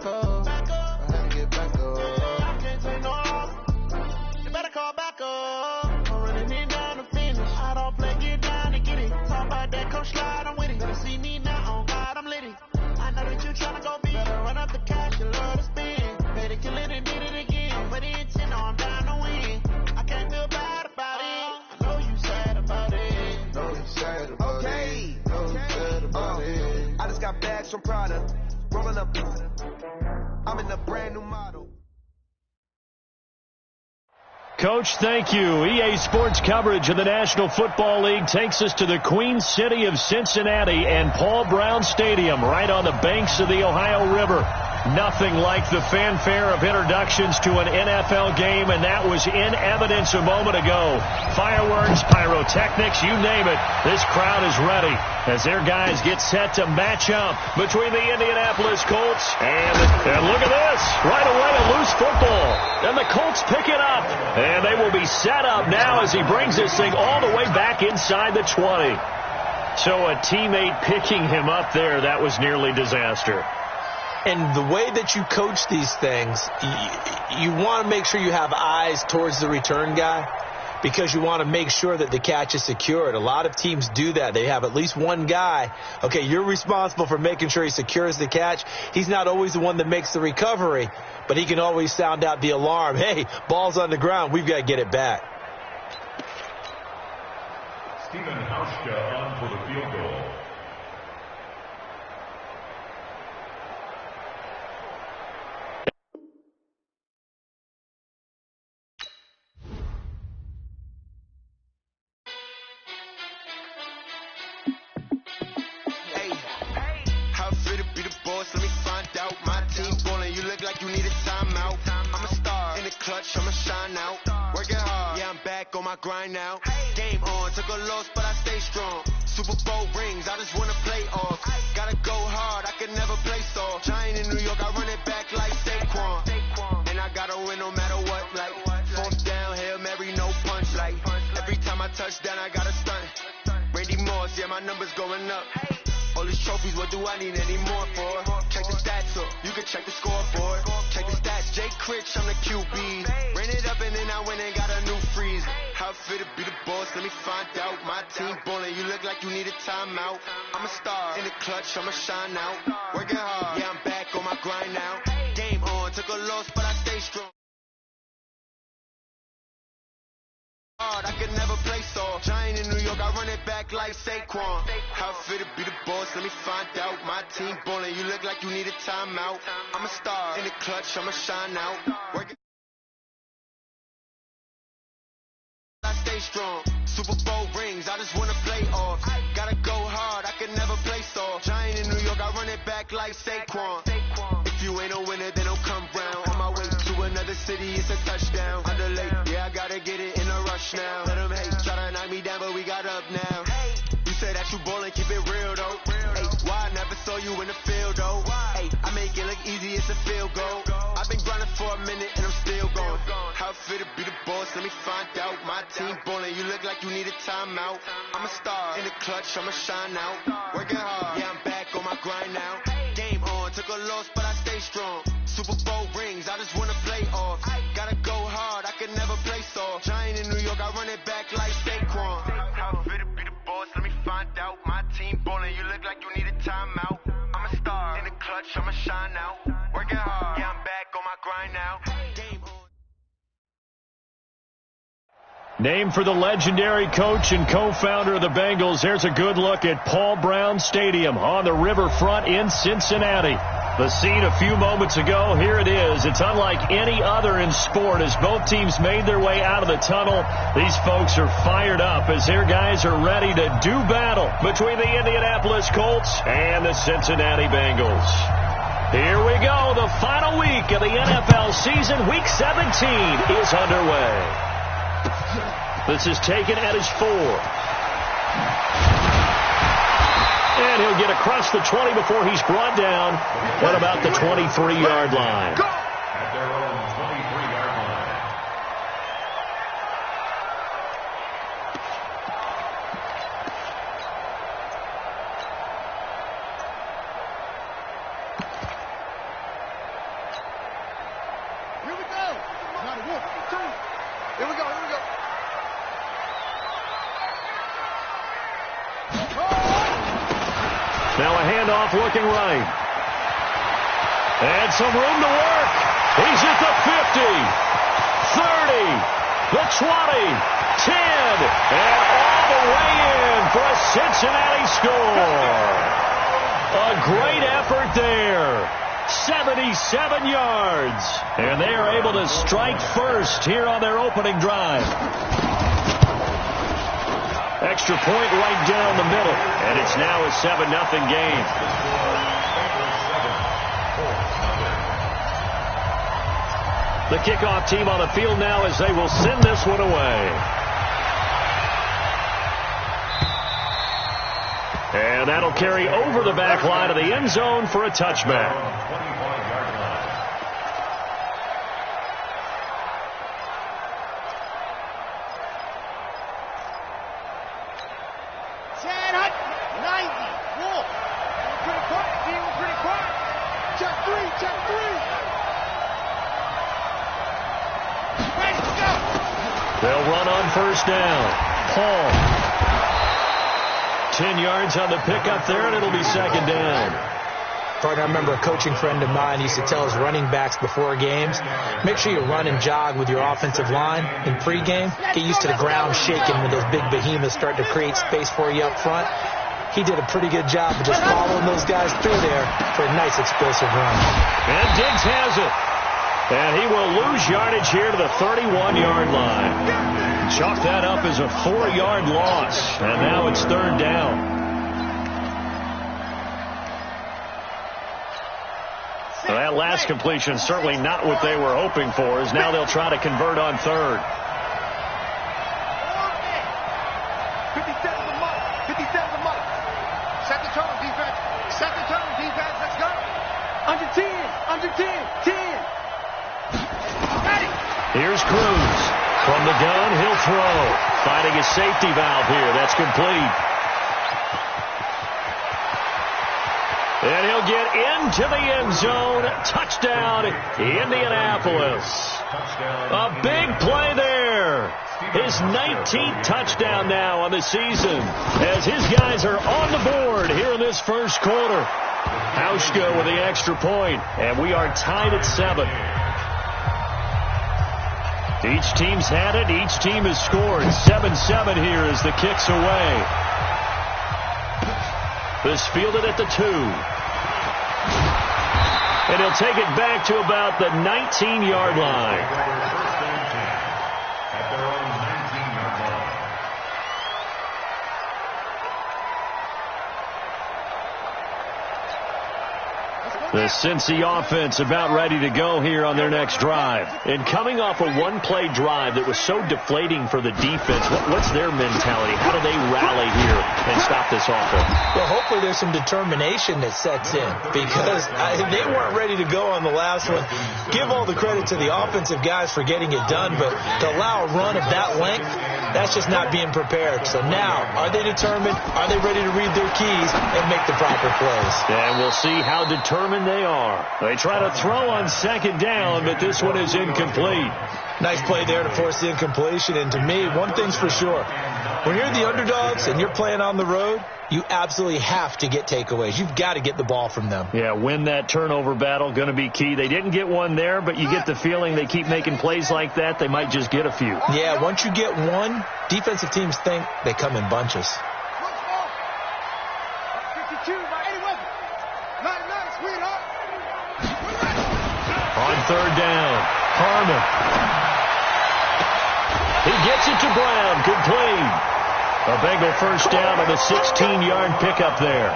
back up. I had to get back up. I can't take no loss. You better call back up. I'm running it down to finish. I don't play, get down and get it. Talk about that coach slide, I'm with it. Better see me now, on God, I'm litty. I know that you tryna go big. Better run up the cash, you love to spend. Pay to kill it and did it again. But the intent, no, I'm down to win. I can't feel bad about it. I know you sad about it. Know you sad about it. Know you sad about it. I just got bags from Prada. Rolling up. I'm in a brand new model. Coach, thank you. EA Sports coverage of the National Football League takes us to the Queen City of Cincinnati and Paul Brown Stadium right on the banks of the Ohio River. Nothing like the fanfare of introductions to an NFL game, and that was in evidence a moment ago. Fireworks, pyrotechnics, you name it. This crowd is ready as their guys get set to match up between the Indianapolis Colts and look at this. Right away, a loose football. And the Colts pick it up. And they will be set up now as he brings this thing all the way back inside the 20. So a teammate picking him up there, that was nearly disaster. And the way that you coach these things, you want to make sure you have eyes towards the return guy because you want to make sure that the catch is secured. A lot of teams do that. They have at least one guy. Okay, you're responsible for making sure he secures the catch. He's not always the one that makes the recovery, but he can always sound out the alarm. Hey, ball's on the ground. We've got to get it back. Stephen Hauschka on for the field goal. I'ma shine out, working hard, yeah, I'm back on my grind now. Game on, took a loss, but I stay strong. Super Bowl rings, I just wanna play off. Gotta go hard, I can never play soft. Giant in New York, I run it back like Saquon. And I gotta win no matter what, like fourth down, Hail Mary, no punch. Like every time I touch down, I gotta stunt. Randy Moss, yeah, my numbers going up. All these trophies, what do I need any more for? Check the stats up, you can check the scoreboard. Check the stats, Jay Critch, I'm the QB. Ran it up and then I went and got a new freeze. How fit to be the boss, let me find out. My team ballin', you look like you need a timeout. I'm a star, in the clutch, I'ma shine out. Working hard, yeah, I'm back on my grind now. Game on, took a loss, but I stay strong. I could never play soft. Giant in New York, I run it back like Saquon. How fit to be the boss, let me find out. My team ballin', you look like you need a timeout. I'm a star, in the clutch, I'ma shine out. Working, I stay strong. Super Bowl rings, I just wanna play off. Gotta go hard, I can never play soft. Giant in New York, I run it back like Saquon. If you ain't a winner, then don't come round. On my way to another city, it's a touchdown. Underlay, yeah, I gotta get it in a rush now. Let them hate, try to knock me down, but we got up now. You say that you ballin', keep it real though. Hey, why I never saw you in the field though? Hey, I make it look easy, it's a field goal. I've been grinding for a minute and I'm still going. How fit to be the boss, let me find out. My team ballin', you look like you need a timeout. I'm a star, in the clutch, I'ma shine out. Working hard, yeah, I'm back on my grind now. Game on, took a loss, but I stay strong. Super Bowl rings, I just wanna play off. Gotta go hard, I can never play soft. Giant in New York, I run it back like Saquon. How fit to be the boss, let me find out. My team ballin', you look like you need a timeout. I'm a star, in the clutch, I'ma shine out. Working hard, yeah, I'm back on my grind now. Game on. Named for the legendary coach and co-founder of the Bengals, here's a good look at Paul Brown Stadium on the riverfront in Cincinnati. The scene a few moments ago, here it is. It's unlike any other in sport as both teams made their way out of the tunnel. These folks are fired up as their guys are ready to do battle between the Indianapolis Colts and the Cincinnati Bengals. Here we go. The final week of the NFL season, Week 17, is underway. This is taken at his 4. And he'll get across the 20 before he's brought down at about the 23-yard line. At their own 23-yard line. handoff looking right. And some room to work. He's at the 50, 30, the 20, 10, and all the way in for a Cincinnati score. A great effort there. 77 yards. And they are able to strike first here on their opening drive. Extra point right down the middle. And it's now a 7-0 game. The kickoff team on the field now as they will send this one away. And that'll carry over the back line of the end zone for a touchback. They'll run on first down. Paul. 10 yards on the pickup there, and it'll be second down. Partner, I remember a coaching friend of mine used to tell his running backs before games, make sure you run and jog with your offensive line in pregame. Get used to the ground shaking when those big behemoths start to create space for you up front. He did a pretty good job of just following those guys through there for a nice explosive run. And Diggs has it. And he will lose yardage here to the 31-yard line. Chalk that up as a 4-yard loss. And now it's third down. Well, that last completion certainly not what they were hoping for, as now they'll try to convert on third. 57 the mark. 57 the mark. Set the tone, defense. Set the tone, defense. Let's go. Under 10. Under 10. 10. Here's Cruz. From the gun, he'll throw. Finding a safety valve here. That's complete. And he'll get into the end zone. Touchdown, Indianapolis. A big play there. His 19th touchdown now on the season, as his guys are on the board here in this first quarter. Hauschka with the extra point, and we are tied at 7. Each team's had it. Each team has scored. 7-7 here as the kick's away. This fielded at the 2. And he'll take it back to about the 19-yard line. The Cincy offense about ready to go here on their next drive. And coming off a one-play drive that was so deflating for the defense, what's their mentality? How do they rally here and stop this offense? Well, hopefully there's some determination that sets in, because they weren't ready to go on the last one. Give all the credit to the offensive guys for getting it done, but to allow a run of that length, that's just not being prepared. So now, are they determined? Are they ready to read their keys and make the proper plays? And we'll see how determined they are. They try to throw on second down, but this one is incomplete. Nice play there to force the incompletion. And to me, one thing's for sure. When you're the underdogs and you're playing on the road, you absolutely have to get takeaways. You've got to get the ball from them. Yeah, win that turnover battle, going to be key. They didn't get one there, but you get the feeling they keep making plays like that, they might just get a few. Yeah, once you get one, defensive teams think they come in bunches. 52, 81. 99, sweetheart. On third down, Harmon. He gets it to Brown, complete. A Bengal first down on the 16-yard pickup there.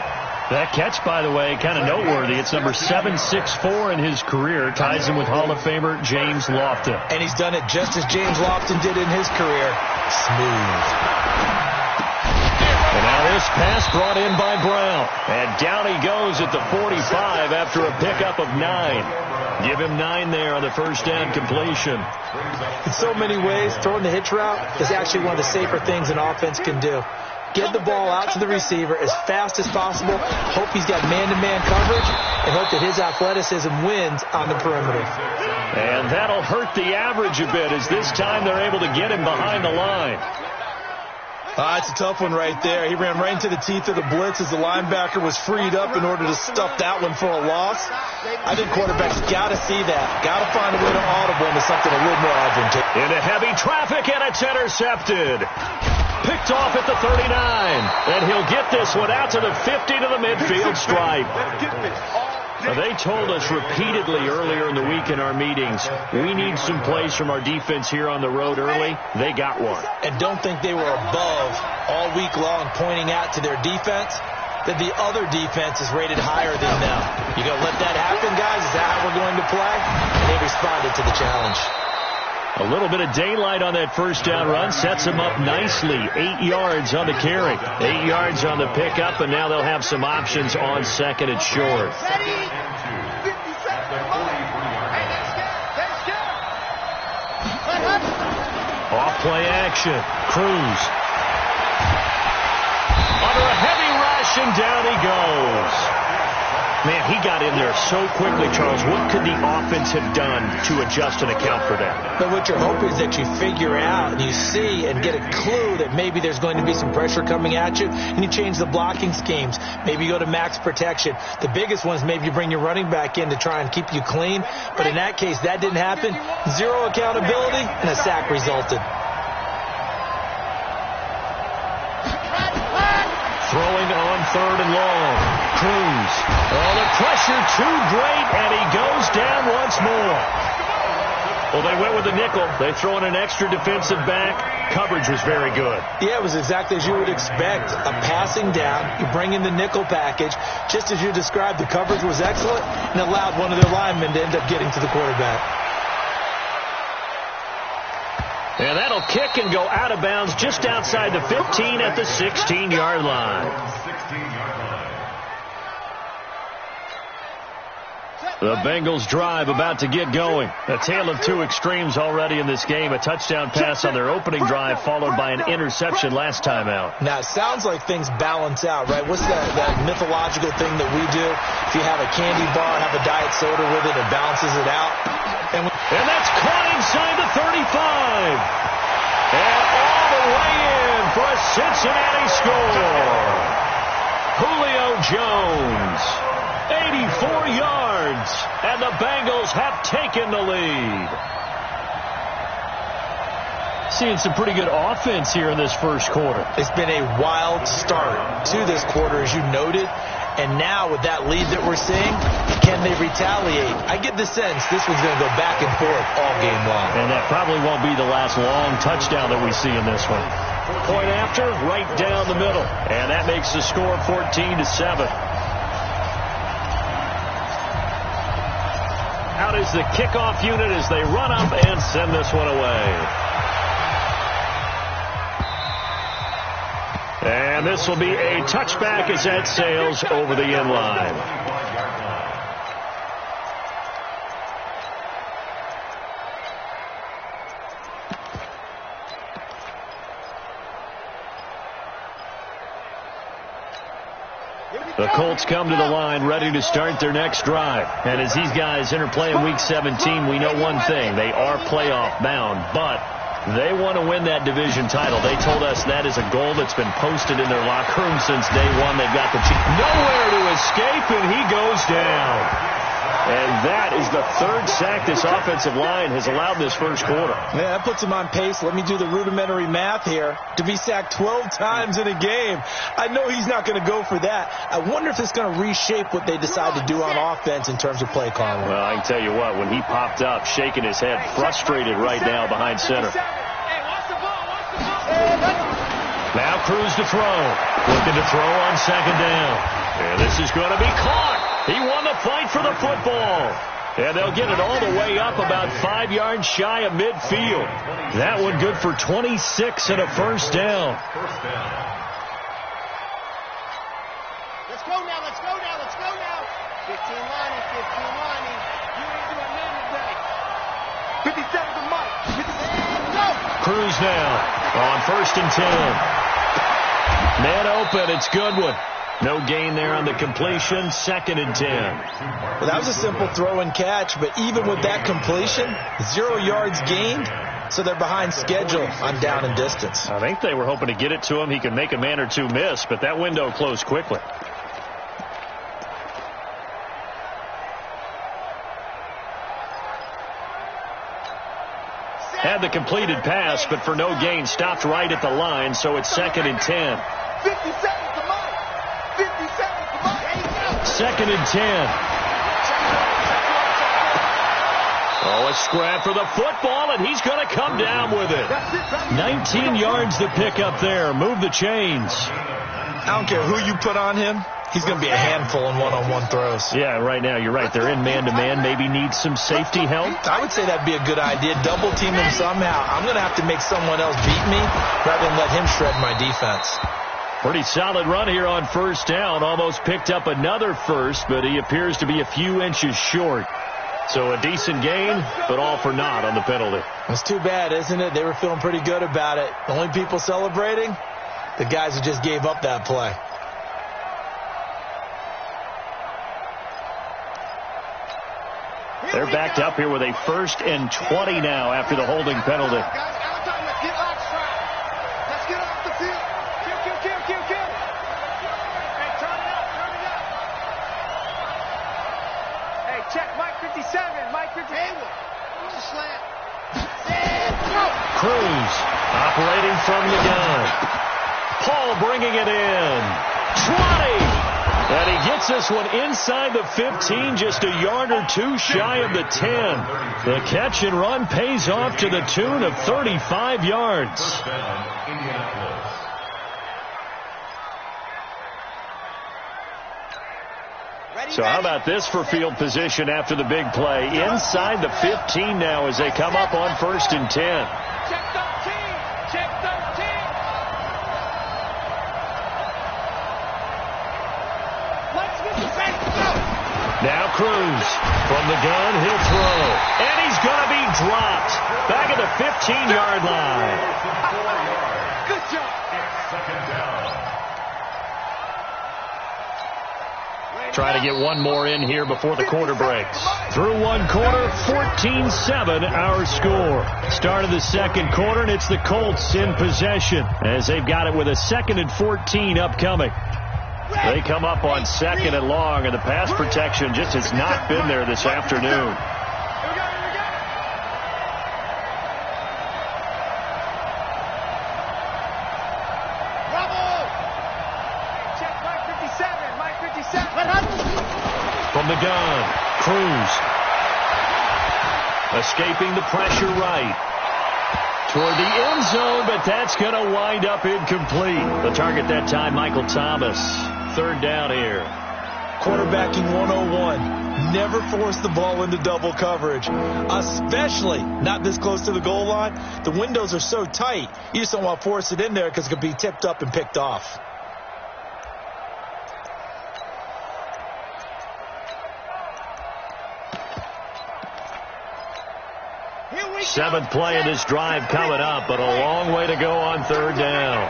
That catch, by the way, kind of noteworthy. It's number 764 in his career. Ties him with Hall of Famer James Lofton. And he's done it just as James Lofton did in his career. Smooth. And now this pass brought in by Brown. And down he goes at the 45 after a pickup of 9. Give him 9 there on the first down completion. In so many ways, throwing the hitch route is actually one of the safer things an offense can do. Get the ball out to the receiver as fast as possible, hope he's got man-to-man coverage, and hope that his athleticism wins on the perimeter. And that'll hurt the average a bit, as this time they're able to get him behind the line. It's a tough one right there. He ran right into the teeth of the blitz as the linebacker was freed up in order to stuff that one for a loss. I think quarterbacks got to see that. Got to find a way to audible into something a little more advantageous. Into heavy traffic, and it's intercepted. Picked off at the 39. And he'll get this one out to the 50 to the midfield stripe. They told us repeatedly earlier in the week in our meetings, we need some plays from our defense here on the road early. They got one. And don't think they were above all week long pointing out to their defense that the other defense is rated higher than them. You going to let that happen, guys? Is that how we're going to play? And they responded to the challenge. A little bit of daylight on that first down run sets them up nicely. 8 yards on the carry, 8 yards on the pickup, and now they'll have some options on second and short. Off play action. Cruz. Under a heavy rush, and down he goes. Man, he got in there so quickly, Charles. What could the offense have done to adjust and account for that? But what you're hoping is that you figure out and you see and get a clue that maybe there's going to be some pressure coming at you, and you change the blocking schemes. Maybe you go to max protection. The biggest one is maybe you bring your running back in to try and keep you clean. But in that case, that didn't happen. Zero accountability, and a sack resulted. Throwing on third and long. Cruz. Oh, the pressure too great, and he goes down once more. Well, they went with the nickel. They throw in an extra defensive back. Coverage was very good. Yeah, it was exactly as you would expect. A passing down. You bring in the nickel package. Just as you described, the coverage was excellent and allowed one of their linemen to end up getting to the quarterback. And that'll kick and go out of bounds just outside the 15 at the 16-yard line. The Bengals drive about to get going. A tale of two extremes already in this game. A touchdown pass on their opening drive followed by an interception last time out. Now, it sounds like things balance out, right? What's that mythological thing that we do? If you have a candy bar, have a diet soda with it, it balances it out. And that's caught inside the 35. And all the way in for a Cincinnati score. Julio Jones, 84 yards, and the Bengals have taken the lead. Seeing some pretty good offense here in this first quarter. It's been a wild start to this quarter, as you noted. And now with that lead that we're seeing, can they retaliate? I get the sense this one's going to go back and forth all game long. And that probably won't be the last long touchdown that we see in this one. Point after, right down the middle. And that makes the score 14-7. Out is the kickoff unit as they run up and send this one away. And this will be a touchback as that sails over the end line. The Colts come to the line ready to start their next drive. And as these guys interplay in Week 17, we know one thing. They are playoff bound, but they want to win that division title. They told us that is a goal that's been posted in their locker room since day one. They've got the nowhere to escape, and he goes down. And that is the third sack this offensive line has allowed this first quarter. Yeah, that puts him on pace. Let me do the rudimentary math here. To be sacked 12 times in a game, I know he's not going to go for that. I wonder if it's going to reshape what they decide to do on offense in terms of play calling. Well, I can tell you what, when he popped up, shaking his head, frustrated right now behind center. Now Cruz to throw. Looking to throw on second down. And this is going to be caught. He won the fight for the football. And they'll get it all the way up about 5 yards shy of midfield. That one good for 26 and a first down. Let's go now, let's go now, let's go now. 15 lining, 15 lining. You ain't doing nothing today. 57 to Mike. Go! Cruz now on 1st and 10. Man open, it's Goodwin. No gain there on the completion. 2nd and 10. Well, that was a simple throw and catch, but even with that completion, 0 yards gained, so they're behind schedule on down and distance. I think they were hoping to get it to him. He could make a man or two miss, but that window closed quickly. Had the completed pass, but for no gain, stopped right at the line, so it's 2nd and 10. 50 seconds to Mike. 50 seconds to Mike. 2nd and 10. Oh, a scrap for the football, and he's going to come down with it. 19 yards to pick up there. Move the chains. I don't care who you put on him. He's going to be a handful in one-on-one throws. Yeah, right now, you're right. They're in man-to-man. Maybe needs some safety help. I would say that'd be a good idea. Double team him somehow. I'm going to have to make someone else beat me rather than let him shred my defense. Pretty solid run here on 1st down. Almost picked up another first, but he appears to be a few inches short. So a decent gain, but all for naught on the penalty. It's too bad, isn't it? They were feeling pretty good about it. The only people celebrating, the guys who just gave up that play. They're backed up here with a 1st and 20 now after the holding penalty. Let's get off the field. Kill. Hey, turn it up. Hey, check Mike 57. Mike 57. What's the slant? Cruz operating from the gun. Paul bringing it in. 20. And he gets this one inside the 15, just a yard or two shy of the 10. The catch and run pays off to the tune of 35 yards. So how about this for field position after the big play? Inside the 15 now as they come up on 1st and 10. Check 13. Now Cruz from the gun, he'll throw. And he's going to be dropped back at the 15-yard line. Good job. Try to get one more in here before the quarter breaks. Through one quarter, 14-7 our score. Start of the 2nd quarter, and it's the Colts in possession as they've got it with a 2nd and 14 upcoming. They come up on 2nd and long, and the pass protection just has not been there this afternoon. From the gun, Cruz. Escaping the pressure right. Toward the end zone, but that's going to wind up incomplete. The target that time, Michael Thomas. 3rd down here. Quarterbacking 101. Never force the ball into double coverage, especially not this close to the goal line. The windows are so tight, you just don't want to force it in there because it could be tipped up and picked off. Seventh play of this drive coming up, but a long way to go on 3rd down.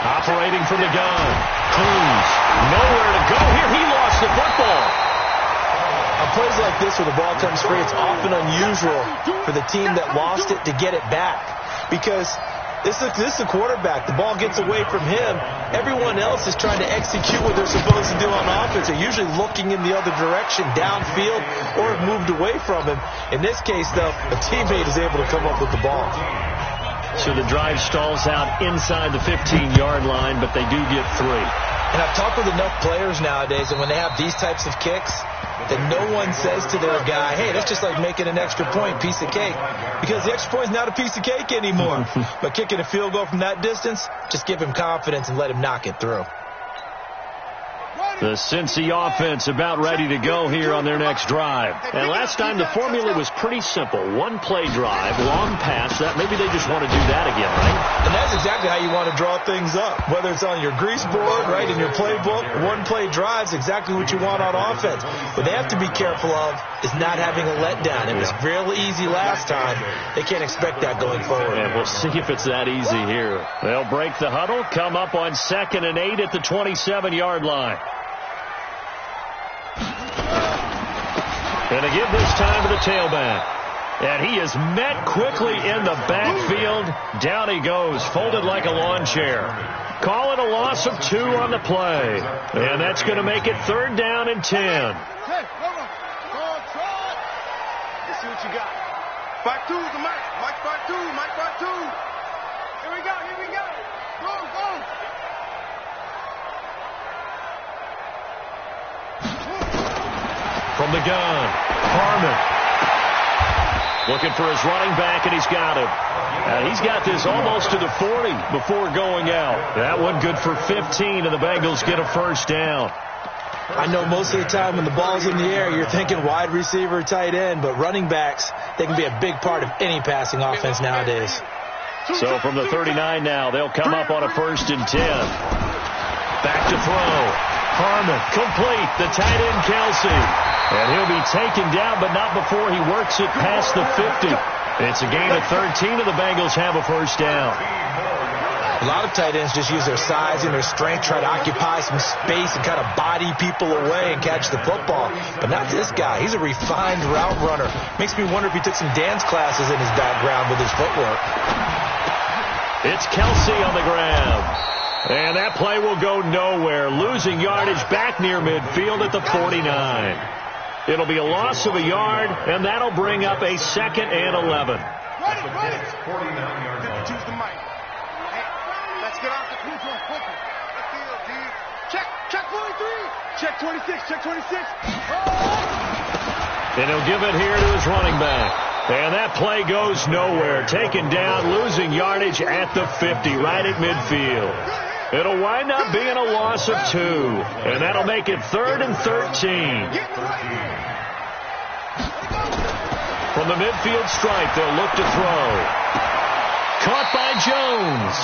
Operating from the gun. Cruz. Nowhere to go here. He lost the football. On plays like this where the ball comes free, it's often unusual for the team that lost it to get it back. Because this is a quarterback. The ball gets away from him. Everyone else is trying to execute what they're supposed to do on offense. They're usually looking in the other direction, downfield, or have moved away from him. In this case, though, a teammate is able to come up with the ball. So the drive stalls out inside the 15-yard line, but they do get 3. And I've talked with enough players nowadays, and when they have these types of kicks, that no one says to their guy, hey, that's just like making an extra point, piece of cake. Because the extra point is not a piece of cake anymore. But kicking a field goal from that distance, just give him confidence and let him knock it through. The Cincy offense about ready to go here on their next drive. And last time the formula was pretty simple. One play drive, long pass. That maybe they just want to do that again, right? And that's exactly how you want to draw things up. Whether it's on your grease board, right, in your playbook, one play drive is exactly what you want on offense. What they have to be careful of is not having a letdown. It was real easy last time. They can't expect that going forward. And we'll see if it's that easy here. They'll break the huddle, come up on 2nd and 8 at the 27-yard line. Going to give this time to the tailback. And he is met quickly in the backfield. Down he goes, folded like a lawn chair. Call it a loss of 2 on the play. And that's going to make it 3rd down and 10. Hey, come on. Let's see what you got. 5-2 is the Mike. Mike 5-2. Mike 5-2. Here we go. Go. From the gun, Harmon. Looking for his running back, and he's got him. He's got this almost to the 40 before going out. That one good for 15, and the Bengals get a 1st down. I know most of the time when the ball's in the air, you're thinking wide receiver, tight end, but running backs, they can be a big part of any passing offense nowadays. So from the 39 now, they'll come up on a 1st and 10. Back to throw. Harmon, complete. The tight end, Kelsey. And he'll be taken down, but not before he works it past the 50. It's a gain of 13, and the Bengals have a 1st down. A lot of tight ends just use their size and their strength, try to occupy some space and kind of body people away and catch the football. But not this guy. He's a refined route runner. Makes me wonder if he took some dance classes in his background with his footwork. It's Kelsey on the grab. And that play will go nowhere. Losing yardage back near midfield at the 49. It'll be a loss of a yard, and that'll bring up a 2nd and 11. Ready. 49 yards. 52's the Mike. Hey, let's get off the field quicker. Check 43. Check 26. Check 26. And he'll give it here to his running back. And that play goes nowhere. Taken down, losing yardage at the 50, right at midfield. It'll wind up being a loss of 2. And that'll make it 3rd and 13. From the midfield stripe, they'll look to throw. Caught by Jones.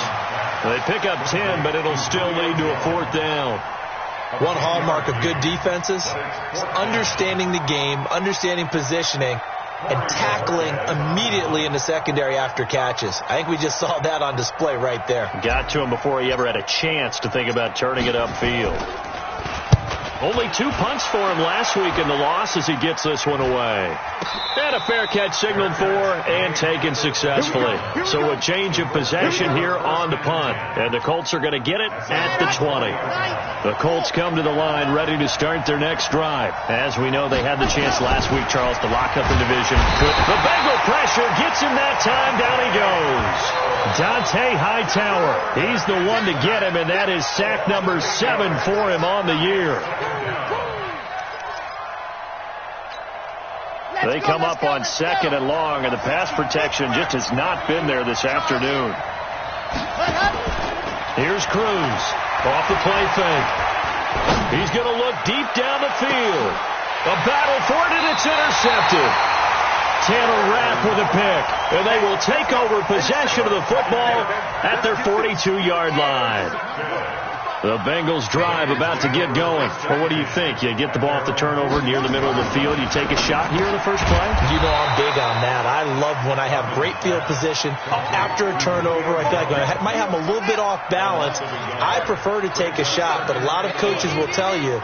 They pick up 10, but it'll still lead to a 4th down. One hallmark of good defenses is understanding the game, understanding positioning, and tackling immediately in the secondary after catches. I think we just saw that on display right there. Got to him before he ever had a chance to think about turning it upfield. Only 2 punts for him last week in the loss as he gets this one away. And a fair catch signaled for and taken successfully. So a change of possession here on the punt. And the Colts are going to get it at the 20. The Colts come to the line ready to start their next drive. As we know, they had the chance last week, Charles, to lock up the division. The Bengal pressure gets him that time. Down he goes. Dante Hightower. He's the one to get him, and that is sack number 7 for him on the year. They come up on 2nd and long, and the pass protection just has not been there this afternoon. Here's Cruz off the play fake. He's going to look deep down the field. A battle for it, and it's intercepted. Tanner Rapp with a pick, and they will take over possession of the football at their 42-yard line. The Bengals drive about to get going. Well, what do you think? You get the ball off the turnover near the middle of the field. You take a shot here in the first play? You know I'm big on that. I love when I have great field position. After a turnover, I feel like I might have a little bit off balance. I prefer to take a shot, but a lot of coaches will tell you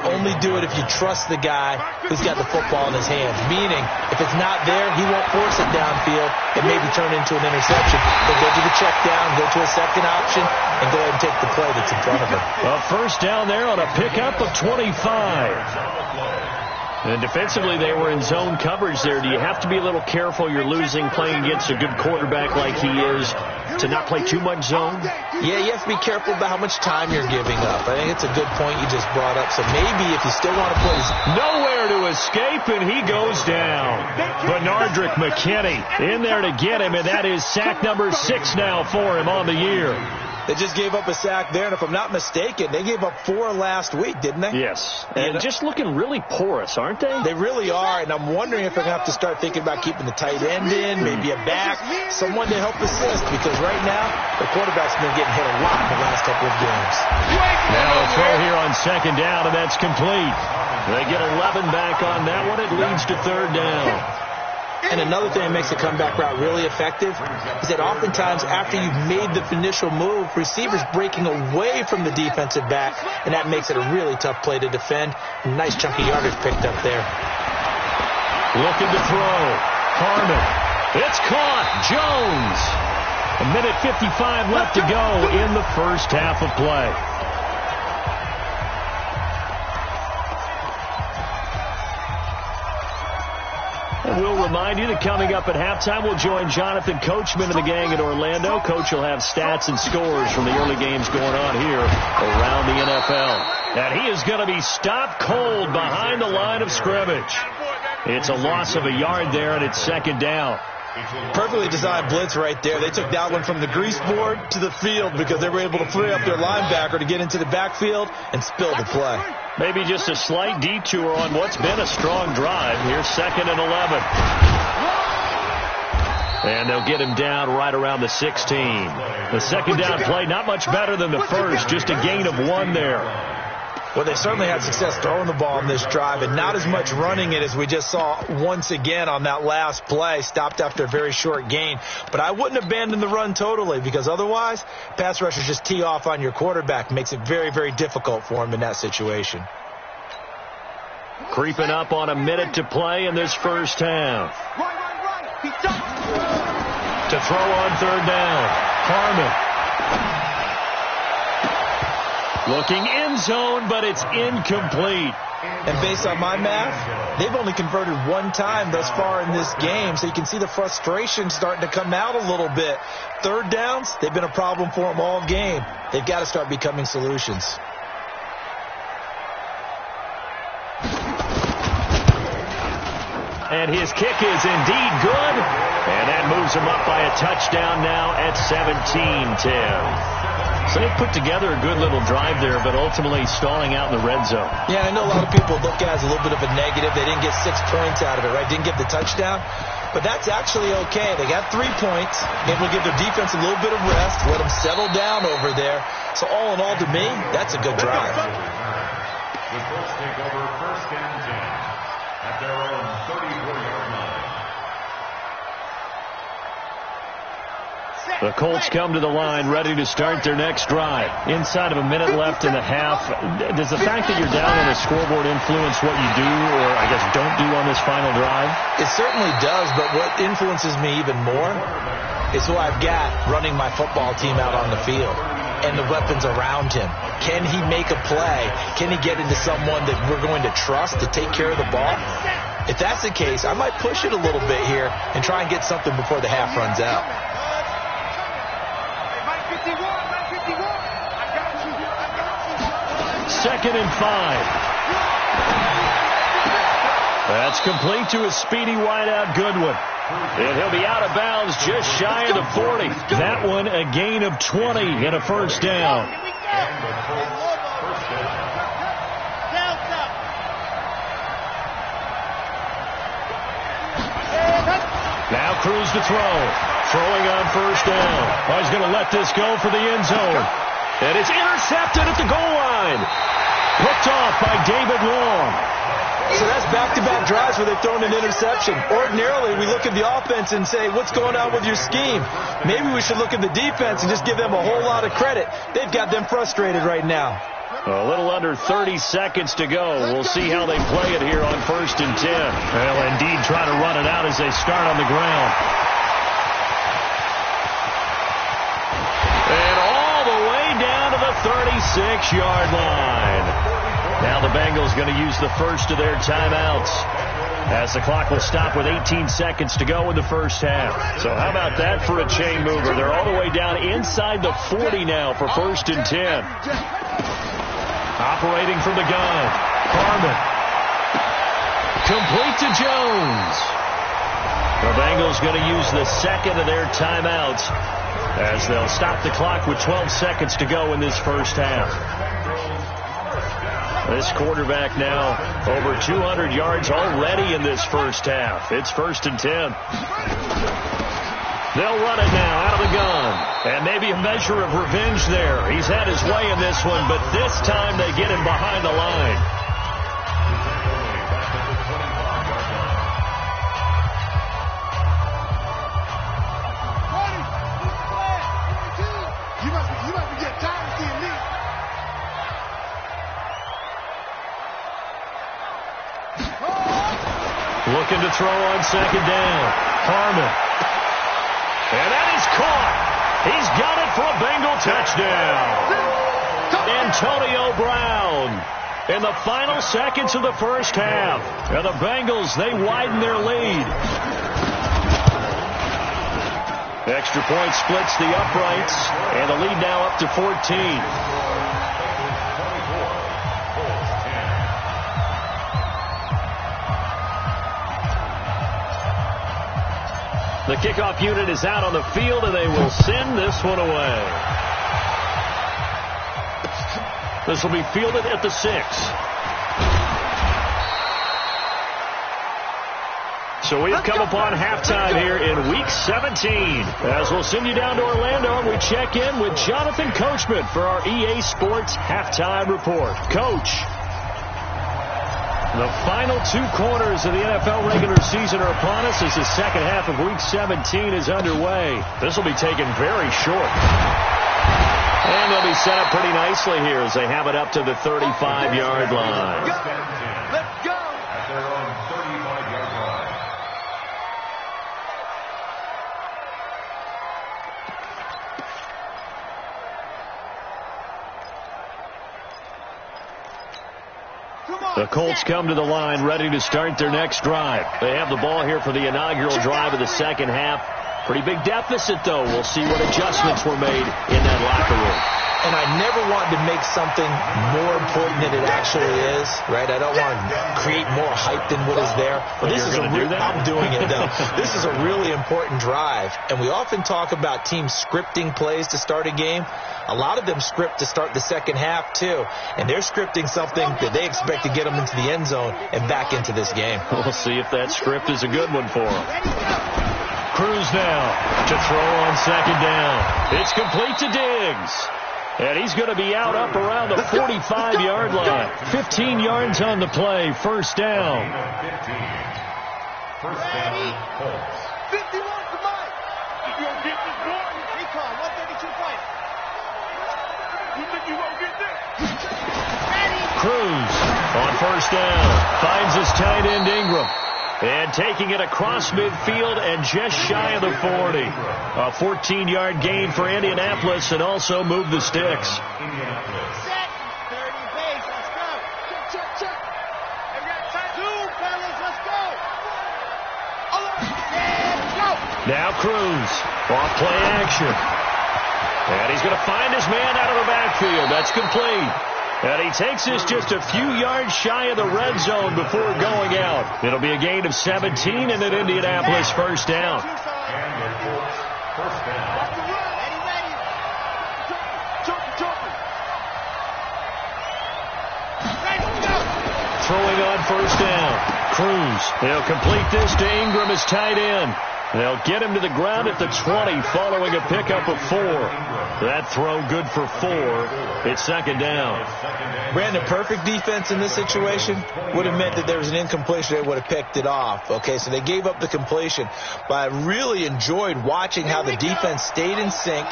only do it if you trust the guy who's got the football in his hands. Meaning, if it's not there, he won't force it downfield and maybe turn into an interception. He'll go to the check down, go to a second option, and go ahead and take the play that's in front of him. A 1st down there on a pickup of 25. And defensively, they were in zone coverage there. Do you have to be a little careful? You're losing playing against a good quarterback like he is to not play too much zone? Yeah, you have to be careful about how much time you're giving up. I think it's a good point you just brought up. So maybe if you still want to play... Nowhere to escape, and he goes down. Benardrick McKinney in there to get him, and that is sack number 6 now for him on the year. They just gave up a sack there, and if I'm not mistaken, they gave up 4 last week, didn't they? Yes, and just looking really porous, aren't they? They really are, and I'm wondering if they're going to have to start thinking about keeping the tight end in, maybe a back, someone to help assist, because right now, the quarterback's been getting hit a lot in the last couple of games. Now a throw here on 2nd down, and that's complete. They get 11 back on that one. It leads to 3rd down. And another thing that makes the comeback route really effective is that oftentimes after you've made the initial move, receivers breaking away from the defensive back, and that makes it a really tough play to defend. Nice chunky yardage picked up there. Looking to throw. Harmon. It's caught. Jones. 1:55 left to go in the first half of play. And we'll remind you that coming up at halftime, we'll join Jonathan Coachman and the gang at Orlando. Coach will have stats and scores from the early games going on here around the NFL. And he is going to be stopped cold behind the line of scrimmage. It's a loss of a yard there, and it's 2nd down. Perfectly designed blitz right there. They took that one from the grease board to the field because they were able to free up their linebacker to get into the backfield and spill the play. Maybe just a slight detour on what's been a strong drive. Here's 2nd and 11. And they'll get him down right around the 16. The 2nd down play, not much better than the first, just a gain of 1 there. Well, they certainly had success throwing the ball on this drive, and not as much running it as we just saw once again on that last play, stopped after a very short gain. But I wouldn't abandon the run totally, because otherwise, pass rushers just tee off on your quarterback. Makes it very, very difficult for him in that situation. Creeping up on a minute to play in this first half. To throw on 3rd down. Harmon. Looking end zone, but it's incomplete. And based on my math, they've only converted 1 time thus far in this game, so you can see the frustration starting to come out a little bit. 3rd downs, they've been a problem for them all game. They've got to start becoming solutions. And his kick is indeed good, and that moves him up by a touchdown now at 17-10. So they put together a good little drive there, but ultimately stalling out in the red zone. Yeah, I know a lot of people look at it as a little bit of a negative. They didn't get 6 points out of it, right? Didn't get the touchdown. But that's actually okay. They got 3 points. Able to give their defense a little bit of rest, let them settle down over there. So all in all, to me, that's a good drive. The Colts take over 1st and 10 at their own 34-yard line. The Colts come to the line ready to start their next drive. Inside of a minute left in the half, does the fact that you're down on the scoreboard influence what you do, or I guess don't do on this final drive? It certainly does, but what influences me even more is who I've got running my football team out on the field and the weapons around him. Can he make a play? Can he get into someone that we're going to trust to take care of the ball? If that's the case, I might push it a little bit here and try and get something before the half runs out. 2nd and 5. That's complete to a speedy wideout Goodwin. And he'll be out of bounds just shy of the 40. That one a gain of 20 and a 1st down. Now Cruz to throw. Throwing on 1st down. Oh, he's going to let this go for the end zone. And it's intercepted at the goal line. Picked off by David Long. So that's back-to-back drives where they've thrown an interception. Ordinarily, we look at the offense and say, what's going on with your scheme? Maybe we should look at the defense and just give them a whole lot of credit. They've got them frustrated right now. A little under 30 seconds to go. We'll see how they play it here on 1st and 10. Well, indeed, try to run it out as they start on the ground. And all the way down to the 36-yard line. Now the Bengals going to use the first of their timeouts as the clock will stop with 18 seconds to go in the first half. So how about that for a chain mover? They're all the way down inside the 40 now for 1st and 10. Operating from the gun. Harmon. Complete to Jones. The Bengals going to use the second of their timeouts as they'll stop the clock with 12 seconds to go in this first half. This quarterback now over 200 yards already in this first half. It's 1st and 10. They'll run it now out of the gun. And maybe a measure of revenge there. He's had his way in this one, but this time they get him behind the line. Looking to throw on 2nd down. Harmon. And that is caught. He's got it for a Bengal touchdown. Antonio Brown in the final seconds of the first half. And the Bengals, they widen their lead. Extra point splits the uprights. And the lead now up to 14. The kickoff unit is out on the field, and they will send this one away. This will be fielded at the 6. So we've come upon halftime here in Week 17. As we'll send you down to Orlando, and we check in with Jonathan Coachman for our EA Sports Halftime Report. Coach. The final 2 quarters of the NFL regular season are upon us as the second half of Week 17 is underway. This will be taken very short. And they'll be set up pretty nicely here as they have it up to the 35-yard line. Let's go. At their own 35-yard line. The Colts come to the line ready to start their next drive. They have the ball here for the inaugural drive of the second half. Pretty big deficit, though. We'll see what adjustments were made in that locker room. And I never want to make something more important than it actually is, right? I don't want to create more hype than what is there. But this is I'm doing it, though. This is a really important drive. And we often talk about teams scripting plays to start a game. A lot of them script to start the second half, too. And they're scripting something that they expect to get them into the end zone and back into this game. We'll see if that script is a good one for them. Cruz now to throw on 2nd down. It's complete to Diggs. And he's going to be out up around the 45-yard line. 15 yards on the play. 1st down. 1st down, Colts. 51 to Mike. If you don't get this one, recon, 132 points. You think you won't get this? Cruz on 1st down. Finds his tight end Ingram. And taking it across midfield and just shy of the 40. A 14-yard gain for Indianapolis and also move the sticks. Set. 30 base. Let's go. Check. And we got time. 2, fellas. Let's go. Let's go. Now Cruz. Off play action. And he's going to find his man out of the backfield. That's complete. And he takes this just a few yards shy of the red zone before going out. It'll be a gain of 17 and an Indianapolis 1st down. And the Colts, 1st down. Ready. Throwing on 1st down. Cruz. He'll complete this to Ingram as tight end. They'll get him to the ground at the 20 following a pickup of 4. That throw good for 4. It's 2nd down. Brandon, perfect defense in this situation would have meant that there was an incompletion. They would have picked it off. Okay, so they gave up the completion. But I really enjoyed watching how the defense stayed in sync,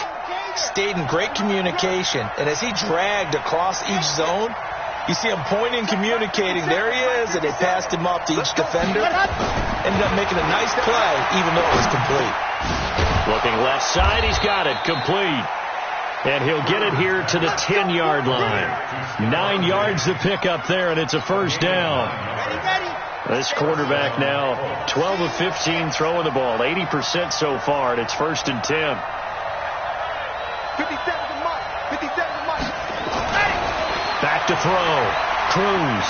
stayed in great communication. And as he dragged across each zone, you see him pointing, communicating. There he is, and they passed him off to each defender. Ended up making a nice play, even though it was complete. Looking left side, he's got it. Complete. And he'll get it here to the 10-yard line. 9 yards to pick up there, and it's a 1st down. This quarterback now 12 of 15 throwing the ball. 80% so far, and it's 1st and 10. 57 to Mike. 57 to Mike. Back to throw. Cruz.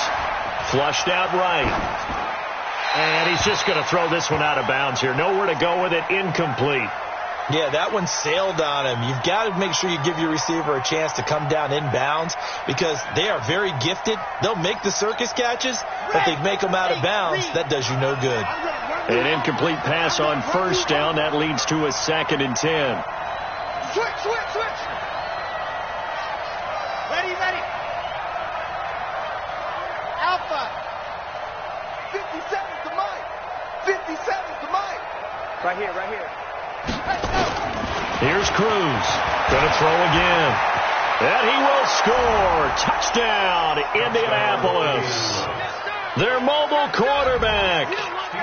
Flushed out right. And he's just going to throw this one out of bounds here. Nowhere to go with it. Incomplete. Yeah, that one sailed on him. You've got to make sure you give your receiver a chance to come down inbounds because they are very gifted. They'll make the circus catches, but they make them out of bounds. That does you no good. An incomplete pass on first down. That leads to a 2nd and 10. Switch. Ready. Alpha. 57 to Mike. 57 to Mike. Right here. Here's Cruz. Gonna throw again. And he will score. Touchdown, Indianapolis. Their mobile quarterback.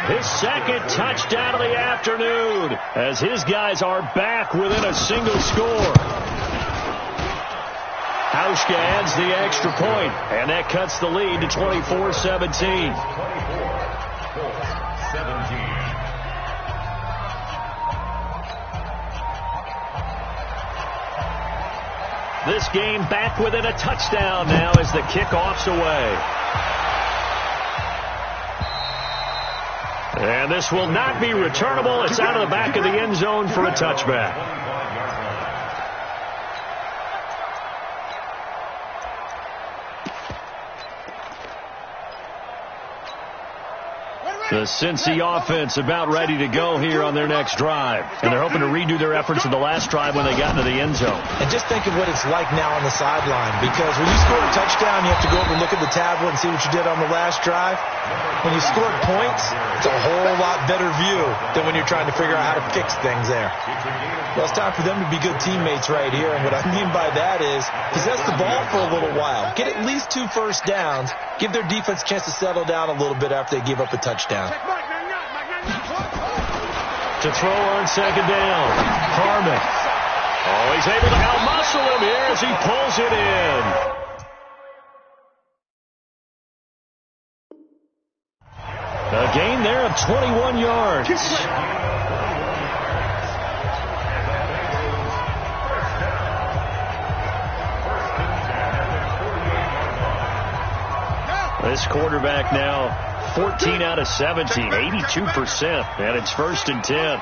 His 2nd touchdown of the afternoon as his guys are back within a single score. Hauschka adds the extra point, and that cuts the lead to 24-17. 17. This game back within a touchdown now as the kickoff's away. And this will not be returnable. It's out of the back of the end zone for a touchback. The Cincy offense about ready to go here on their next drive. And they're hoping to redo their efforts in the last drive when they got into the end zone. And just think of what it's like now on the sideline, because when you score a touchdown, you have to go over and look at the tablet and see what you did on the last drive. When you scored points, it's a whole lot better view than when you're trying to figure out how to fix things there. Well, it's time for them to be good teammates right here, and what I mean by that is possess the ball for a little while. Get at least 2 first downs. Give their defense a chance to settle down a little bit after they give up a touchdown. To throw on 2nd down, Harmon. Oh, he's able to outmuscle him here as he pulls it in. A gain there of 21 yards. This quarterback now 14 out of 17, 82%, and it's 1st and 10.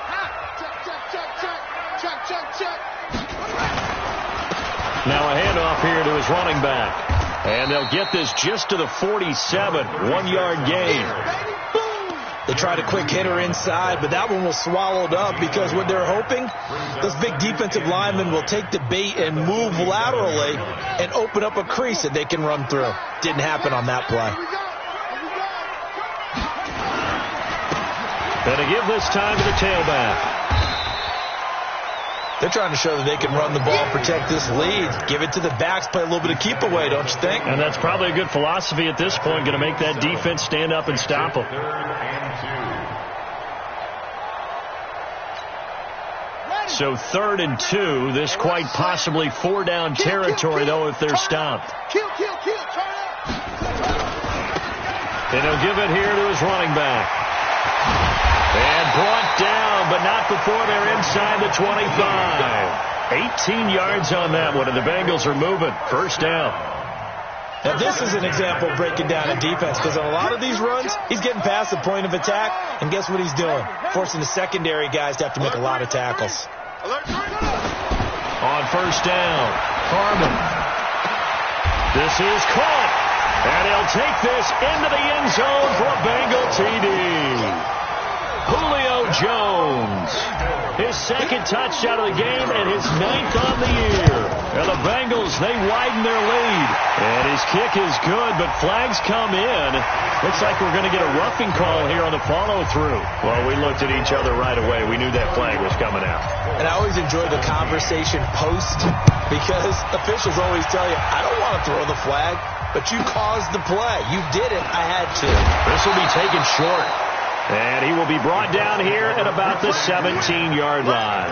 Now a handoff here to his running back, and they'll get this just to the 47, 1-yard gain. They tried a quick hitter inside, but that one was swallowed up because what they're hoping, those big defensive linemen will take the bait and move laterally and open up a crease that they can run through. Didn't happen on that play. And to give this time to the tailback. They're trying to show that they can run the ball, protect this lead. Give it to the backs, play a little bit of keep away, don't you think? And that's probably a good philosophy at this point, going to make that defense stand up and stop them. So 3rd and 2, this quite possibly 4-down territory, though, if they're stopped. And he'll give it here to his running back. And brought down, but not before they're inside the 25. 18 yards on that one, and the Bengals are moving. 1st down. Now, this is an example of breaking down a defense, because on a lot of these runs, he's getting past the point of attack, and guess what he's doing? Forcing the secondary guys to have to make a lot of tackles. On 1st down, Harmon. This is caught, and he'll take this into the end zone for a Bengal TD. Julio Jones, his 2nd touchdown of the game and his 9th on the year. And the Bengals, they widen their lead. And his kick is good, but flags come in. Looks like we're going to get a roughing call here on the follow-through. Well, we looked at each other right away. We knew that flag was coming out. And I always enjoy the conversation post, because officials always tell you, I don't want to throw the flag, but you caused the play. You did it. I had to. This will be taken short. And he will be brought down here at about the 17-yard line.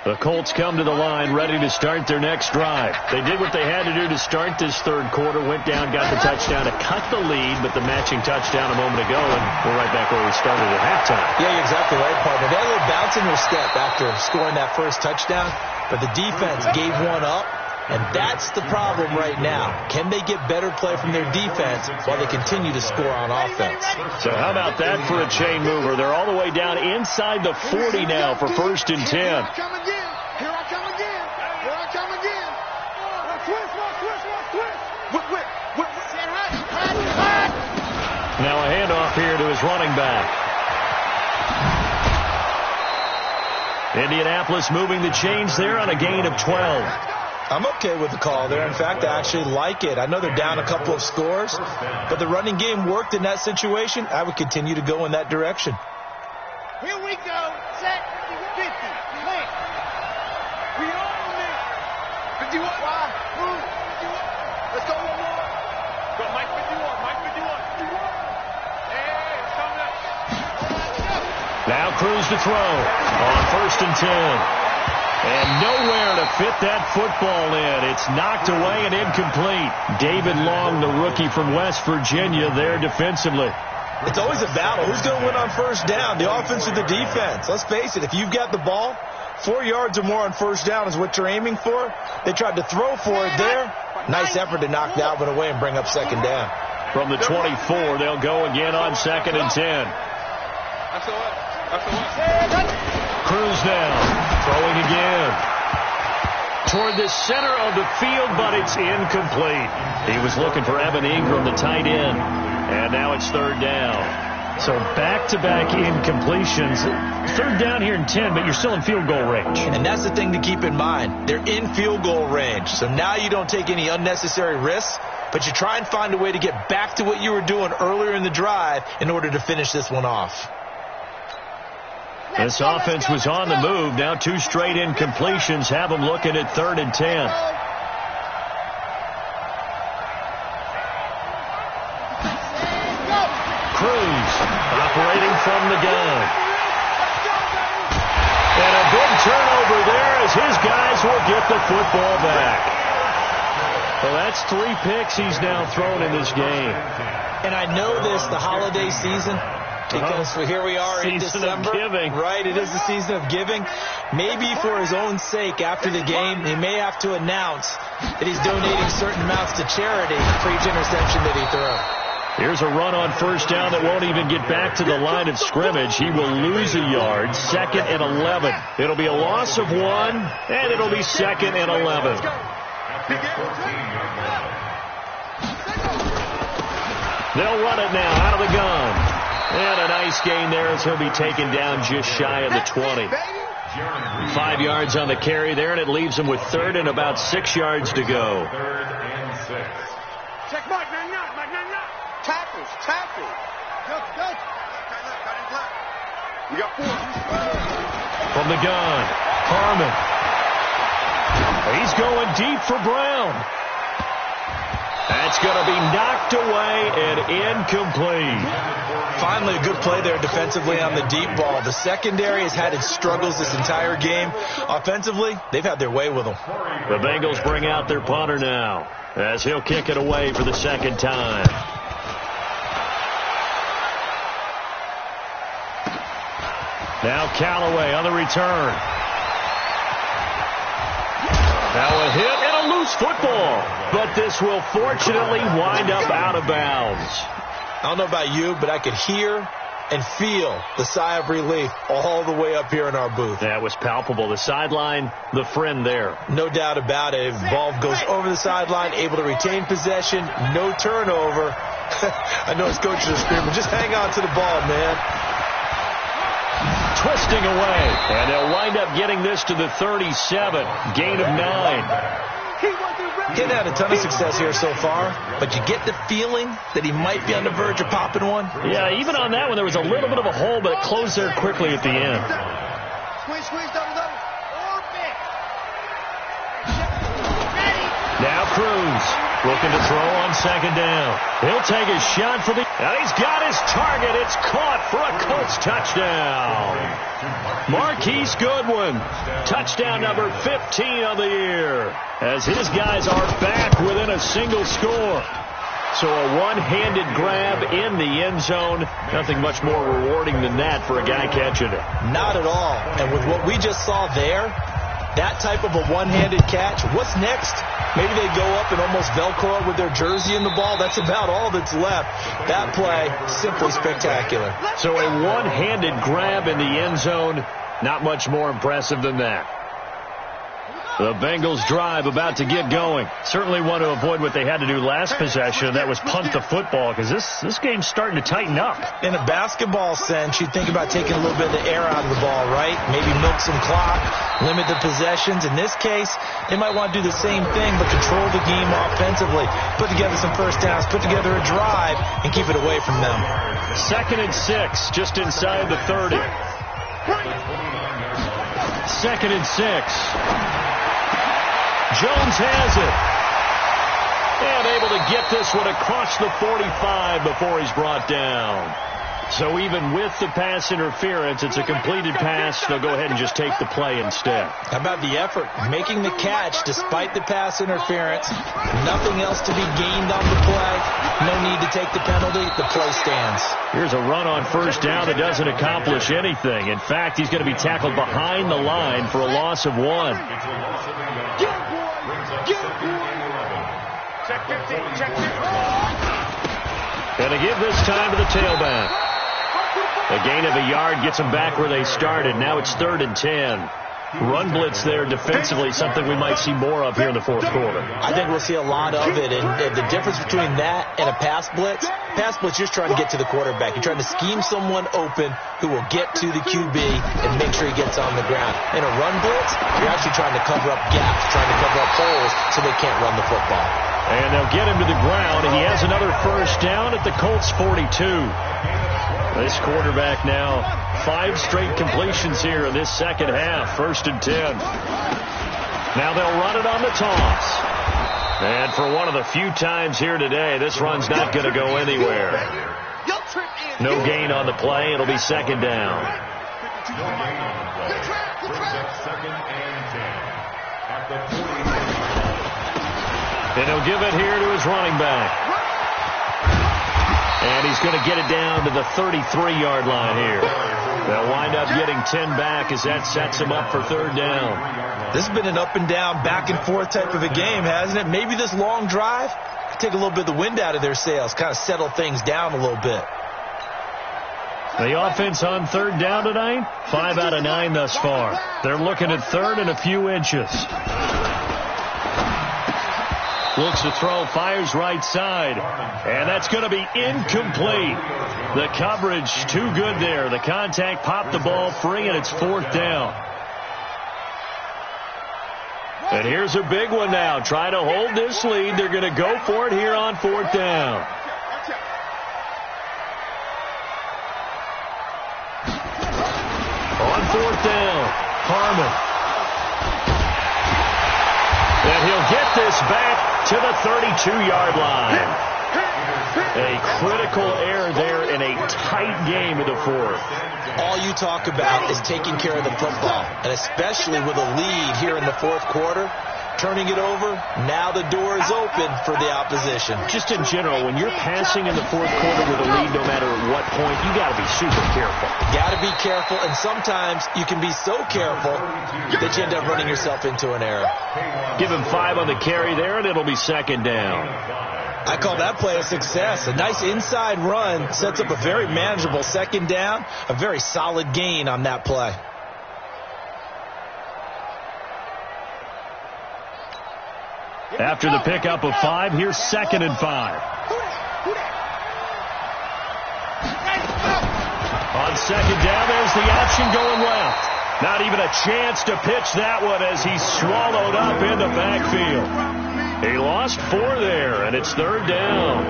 The Colts come to the line ready to start their next drive. They did what they had to do to start this 3rd quarter, went down, got the touchdown to cut the lead, but the matching touchdown a moment ago, and we're right back where we started at halftime. Yeah, you're exactly right, partner. They had a little bounce in their step after scoring that 1st touchdown, but the defense gave one up, And that's the problem right now. Can they get better play from their defense while they continue to score on offense? So how about that for a chain mover? They're all the way down inside the 40 now for 1st and 10. Here I come again. Here I come again. Here I come again. Now a handoff here to his running back. Indianapolis moving the chains there on a gain of 12. I'm okay with the call there. In fact, I actually like it. I know they're down a couple of scores, but the running game worked in that situation. I would continue to go in that direction. Here we go. Set 50. Clear. We own it. 51. Wide. Move. 51. Let's go one more. Go Mike 51. Mike 51. Hey, it's coming up. Now Cruz to throw on 1st and 10. And nowhere to fit that football in. It's knocked away and incomplete. David Long, the rookie from West Virginia, there defensively. It's always a battle. Who's going to win on 1st down, the offense or the defense? Let's face it, if you've got the ball, 4 yards or more on 1st down is what you're aiming for. They tried to throw for it there. Nice effort to knock that one away and bring up 2nd down. From the 24, they'll go again on 2nd and 10. Cruz now, throwing again. Toward the center of the field, but it's incomplete. He was looking for Evan Ingram, the tight end. And now it's 3rd down. So back-to-back incompletions. 3rd down here in 10, but you're still in field goal range. And that's the thing to keep in mind. They're in field goal range. So now you don't take any unnecessary risks, but you try and find a way to get back to what you were doing earlier in the drive in order to finish this one off. This offense was on the move. Now 2 straight incompletions have them looking at 3rd and 10. Cruz operating from the gun. And a big turnover there as his guys will get the football back. Well, that's 3 picks he's now thrown in this game. And I know this, the holiday season, because here we are in December. Right, it is the season of giving. Maybe for his own sake, after the game, he may have to announce that he's donating certain amounts to charity for each interception that he throws. Here's a run on 1st down that won't even get back to the line of scrimmage. He will lose a yard. 2nd and 11. It'll be a loss of 1, and it'll be 2nd and 11. They'll run it now out of the gun. And a nice gain there as he'll be taken down just shy of the 20. 5 yards on the carry there, and it leaves him with 3rd and about 6 yards to go. 3rd and 6. Check Mike 99. Mike 99. Tackles. Go. We got 4. From the gun, Harmon. He's going deep for Brown. That's going to be knocked away and incomplete. Finally, a good play there defensively on the deep ball. The secondary has had its struggles this entire game. Offensively, they've had their way with them. The Bengals bring out their punter now as he'll kick it away for the 2nd time. Now Callaway on the return. Now a hit and a loose football. But this will fortunately wind up out of bounds. I don't know about you, but I could hear and feel the sigh of relief all the way up here in our booth. That was palpable. The sideline, the friend there. No doubt about it. Ball goes over the sideline, able to retain possession, no turnover. I know his coaches are screaming, just hang on to the ball, man. Twisting away, and they'll wind up getting this to the 37. Gain of 9. He hasn't had a ton of success here so far, but you get the feeling that he might be on the verge of popping one. Yeah, even on that one, there was a little bit of a hole, but it closed there quickly at the end. Squeeze, double. Now Cruz looking to throw on 2nd down. He'll take a shot for the... And he's got his target. It's caught for a Colts touchdown. Marquise Goodwin, touchdown number 15 of the year, as his guys are back within a single score. So a one-handed grab in the end zone. Nothing much more rewarding than that for a guy catching it. Not at all. And with what we just saw there, That type of a one-handed catch, what's next? Maybe they go up and almost Velcro with their jersey in the ball. That's about all that's left. That play, simply spectacular. So a one-handed grab in the end zone, not much more impressive than that. The Bengals drive about to get going. Certainly want to avoid what they had to do last possession, and that was punt the football, because this game's starting to tighten up. In a basketball sense, you'd think about taking a little bit of the air out of the ball, right? Maybe milk some clock, limit the possessions. In this case, they might want to do the same thing, but control the game offensively. Put together some first downs, put together a drive, and keep it away from them. 2nd and 6, just inside the 30. 2nd and 6. Jones has it. And able to get this one across the 45 before he's brought down. So even with the pass interference, it's a completed pass. They'll go ahead and just take the play instead. How about the effort? Making the catch despite the pass interference. Nothing else to be gained on the play. No need to take the penalty. The play stands. Here's a run on first down that doesn't accomplish anything. In fact, he's going to be tackled behind the line for a loss of 1. Going to give this time to the tailback. A gain of a yard gets them back where they started. Now it's 3rd and 10. Run blitz there defensively, something we might see more of here in the fourth quarter. I think we'll see a lot of it, and the difference between that and a pass blitz, you're just trying to get to the quarterback. You're trying to scheme someone open who will get to the QB and make sure he gets on the ground. In a run blitz, you're actually trying to cover up gaps, trying to cover up holes so they can't run the football. And they'll get him to the ground, and he has another first down at the Colts 42. This quarterback now 5 straight completions here in this second half. 1st and 10. Now they'll run it on the toss. And for one of the few times here today, this run's not going to go anywhere. No gain on the play. It'll be 2nd down. And he'll give it here to his running back. And he's going to get it down to the 33-yard line here. They'll wind up getting 10 back as that sets him up for 3rd down. This has been an up-and-down, back-and-forth type of a game, hasn't it? Maybe this long drive could take a little bit of the wind out of their sails, kind of settle things down a little bit. The offense on 3rd down tonight, 5 out of 9 thus far. They're looking at 3rd and a few inches. Looks to throw, fires right side. And that's going to be incomplete. The coverage too good there. The contact popped the ball free, and it's 4th down. And here's a big one now. Try to hold this lead. They're going to go for it here on 4th down. On 4th down, Harmon. And he'll get this back to the 32-yard line. A critical error there in a tight game of the 4th. All you talk about is taking care of the football, and especially with a lead here in the 4th quarter, turning it over, now the door is open for the opposition. Just in general, when you're passing in the 4th quarter with a lead, no matter at what point, you got to be super careful. Got to be careful, and sometimes you can be so careful that you end up running yourself into an error. Give him 5 on the carry there, and it'll be 2nd down. I call that play a success. A nice inside run sets up a very manageable 2nd down, a very solid gain on that play. After the pickup of 5, here's 2nd and 5. On 2nd down, there's the option going left. Not even a chance to pitch that one as he's swallowed up in the backfield. He lost 4 there, and it's 3rd down.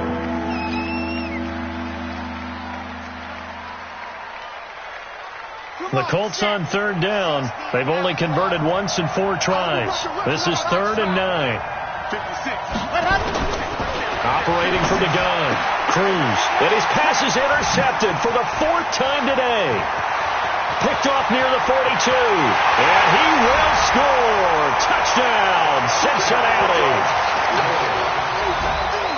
The Colts on 3rd down. They've only converted once in 4 tries. This is 3rd and 9. Operating from the gun. Cruz. And his pass is intercepted for the 4th time today. Picked off near the 42. And he will score. Touchdown, Cincinnati.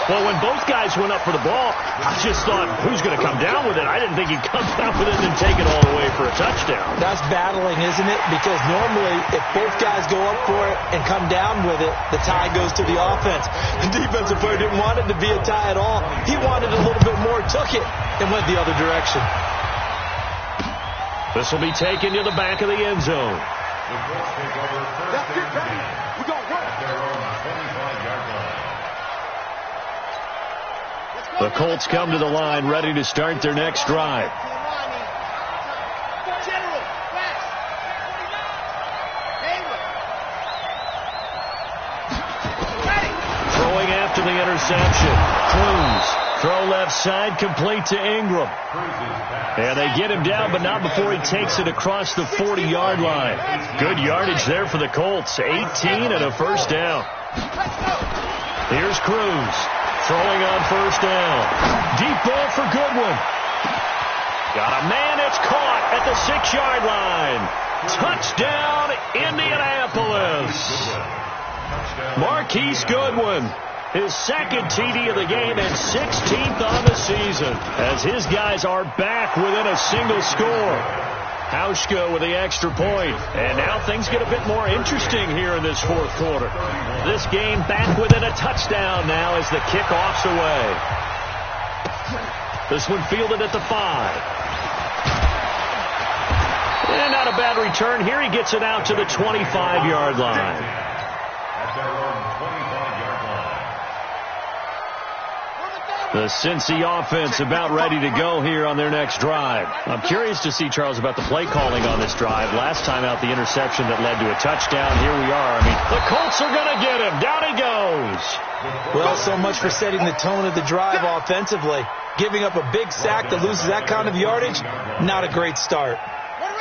Well, when both guys went up for the ball, I just thought, who's going to come down with it? I didn't think he'd come down with it and take it all the way for a touchdown. That's battling, isn't it? Because normally, if both guys go up for it and come down with it, the tie goes to the offense. The defensive player didn't want it to be a tie at all. He wanted a little bit more, took it, and went the other direction. This will be taken to the back of the end zone. That's good, baby. We're going to work. At their own 25-yard line. The Colts come to the line ready to start their next drive. Throwing after the interception. Cruz. Throw left side, complete to Ingram. And they get him down, but not before he takes it across the 40-yard line. Good yardage there for the Colts. 18 and a first down. Here's Cruz. Throwing on first down. Deep ball for Goodwin. Got a man, it's caught at the 6-yard line. Touchdown, Indianapolis. Marquise Goodwin. His second TD of the game and 16th on the season. As his guys are back within a single score. Hauschka with the extra point. And now things get a bit more interesting here in this fourth quarter. This game back within a touchdown now as the kickoff's away. This one fielded at the 5. And not a bad return. Here he gets it out to the 25-yard line. At their own 25-yard line. The Cincy offense about ready to go here on their next drive. I'm curious to see, Charles, about the play calling on this drive. Last time out, the interception that led to a touchdown. Here we are. I mean, the Colts are going to get him. Down he goes. Well, so much for setting the tone of the drive offensively. Giving up a big sack that loses that kind of yardage, not a great start.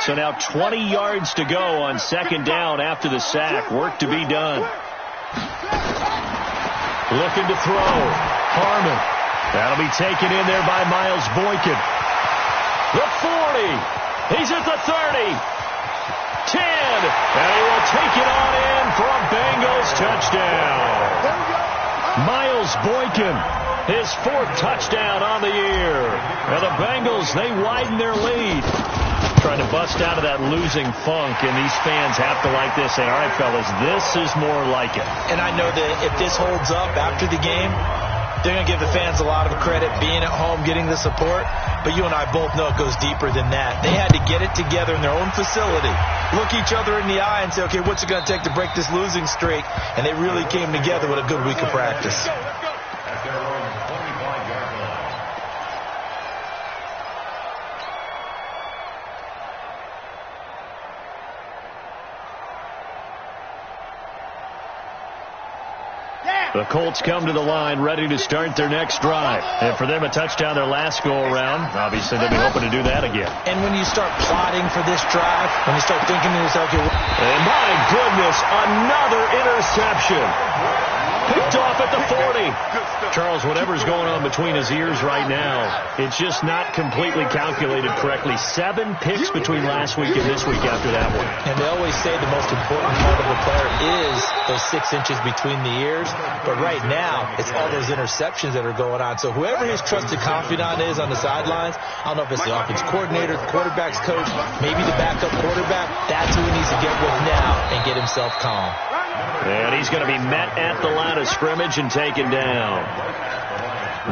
So now 20 yards to go on second down after the sack. Work to be done. Looking to throw. Harmon. That'll be taken in there by Miles Boykin. The 40. He's at the 30. 10. And he will take it on in for a Bengals touchdown. Miles Boykin, his 4th touchdown on the year. And the Bengals, they widen their lead. Trying to bust out of that losing funk, and these fans have to like this. Say, all right, fellas, this is more like it. And I know that if this holds up after the game, they're going to give the fans a lot of credit, being at home, getting the support. But you and I both know it goes deeper than that. They had to get it together in their own facility, look each other in the eye and say, okay, what's it going to take to break this losing streak? And they really came together with a good week of practice. At their own 25-yard line. The Colts come to the line ready to start their next drive. And for them, a touchdown their last go-around. Obviously, they'll be hoping to do that again. And when you start plotting for this drive, when you start thinking to yourself, okay, and my goodness, another interception. Picked off at the 40. Charles, whatever's going on between his ears right now, it's just not completely calculated correctly. 7 picks between last week and this week after that one. And they always say the most important part of a player is those 6 inches between the ears. But right now, it's all those interceptions that are going on. So whoever his trusted confidant is on the sidelines, I don't know if it's the offense coordinator, the quarterback's coach, maybe the backup quarterback, that's who he needs to get with now and get himself calm. And he's going to be met at the line of scrimmage and taken down.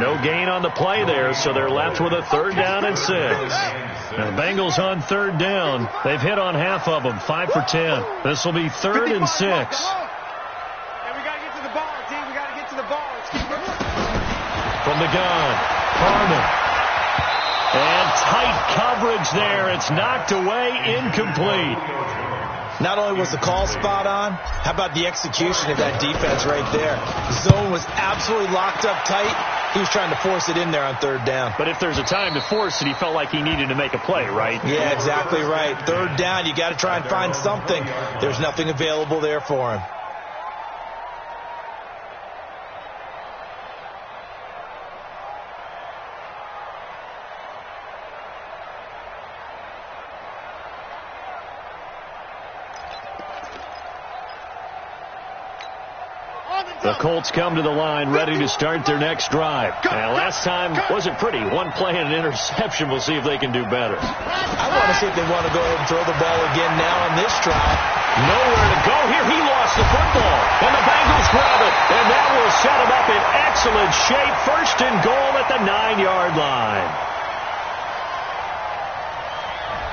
No gain on the play there, so they're left with a 3rd down and 6. Now, the Bengals on 3rd down. They've hit on half of them, 5 for 10. This will be 3rd and 6. And we got to get to the ball, team. We got to get to the ball. Let's keep moving. From the gun, Harmon. And tight coverage there. It's knocked away, incomplete. Not only was the call spot on, how about the execution of that defense right there? Zone was absolutely locked up tight. He was trying to force it in there on 3rd down. But if there's a time to force it, he felt like he needed to make a play, right? Yeah, exactly right. 3rd down, you got to try and find something. There's nothing available there for him. The Colts come to the line ready to start their next drive. And last time wasn't pretty. One play and an interception. We'll see if they can do better. I want to see if they want to go ahead and throw the ball again now on this drive. Nowhere to go here. He lost the football. And the Bengals grab it. And that will set him up in excellent shape. First and goal at the 9-yard line.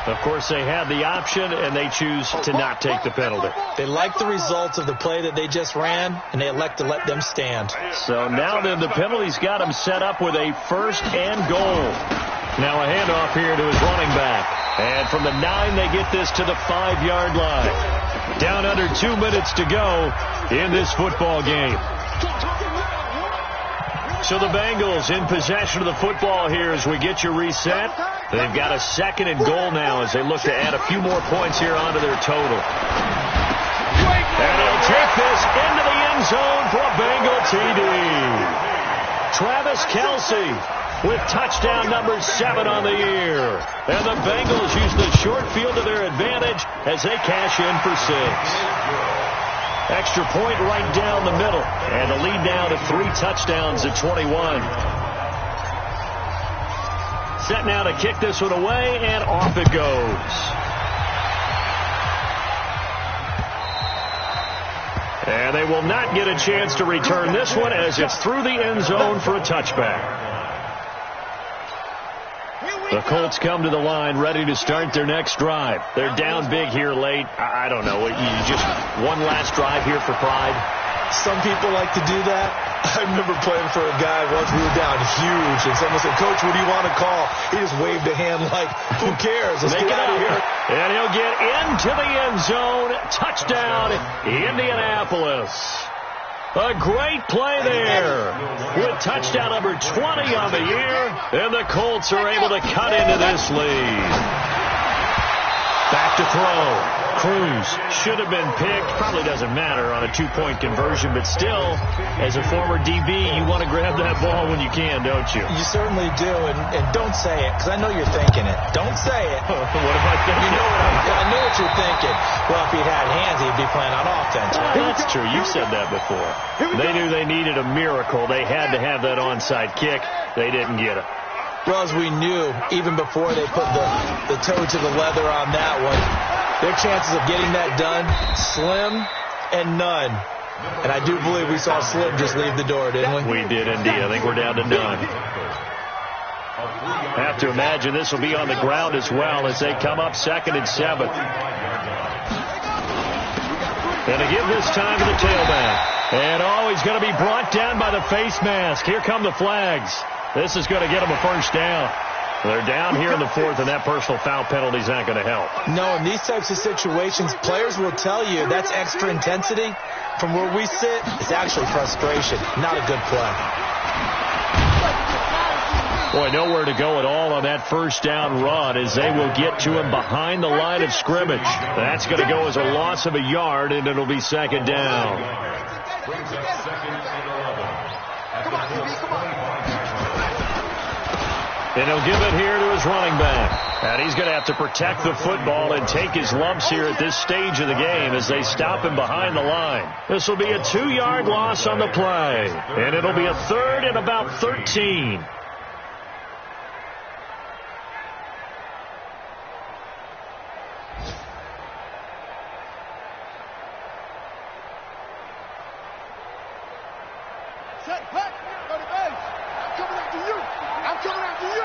Of course, they had the option, and they choose to not take the penalty. They like the results of the play that they just ran, and they elect to let them stand. So now then, the penalty's got him set up with a first and goal. Now a handoff here to his running back. And from the 9, they get this to the 5-yard line. Down under 2 minutes to go in this football game. So the Bengals in possession of the football here as we get you reset. They've got a second and goal now as they look to add a few more points here onto their total. And he'll take this into the end zone for a Bengal TD. Travis Kelce with touchdown number 7 on the year. And the Bengals use the short field to their advantage as they cash in for 6. Extra point right down the middle. And the lead now to 3 touchdowns at 21. Set now to kick this one away, and off it goes. And they will not get a chance to return this one as it's through the end zone for a touchback. The Colts come to the line ready to start their next drive. They're down big here late. I don't know. You just one last drive here for pride. Some people like to do that. I remember playing for a guy once. We were down huge, and someone said, "Coach, what do you want to call?" He just waved a hand like, "Who cares? Let's get out of here." And he'll get into the end zone. Touchdown, Indianapolis. A great play there with touchdown number 20 on the year, and the Colts are able to cut into this lead. Back to throw. Cruz should have been picked. Probably doesn't matter on a 2-point conversion, but still, as a former DB, you want to grab that ball when you can, don't you? You certainly do, and don't say it, because I know you're thinking it. Don't say it. What am I thinking? You know I know what you're thinking. Well, if he had hands, he'd be playing on offense. Right? That's true. You've said that before. They knew they needed a miracle. They had to have that onside kick. They didn't get it. Well, as we knew, even before they put the toe to the leather on that one, their chances of getting that done, slim and none. And I do believe we saw Slim just leave the door, didn't we? We did indeed. I think we're down to none. I have to imagine this will be on the ground as well as they come up 2nd and 7. And to give this time to the tailback. And he's going to be brought down by the face mask. Here come the flags. This is going to get them a first down. They're down here in the 4th, and that personal foul penalty is not going to help. No, in these types of situations, players will tell you that's extra intensity. From where we sit, it's actually frustration, not a good play. Boy, nowhere to go at all on that first down run as they will get to him behind the line of scrimmage. That's going to go as a loss of a yard, and it'll be 2nd down. And he'll give it here to his running back. And he's going to have to protect the football and take his lumps here at this stage of the game as they stop him behind the line. This will be a 2-yard loss on the play. And it'll be a 3rd and about 13. Set, back, go to base. I'm coming after you. I'm coming after you.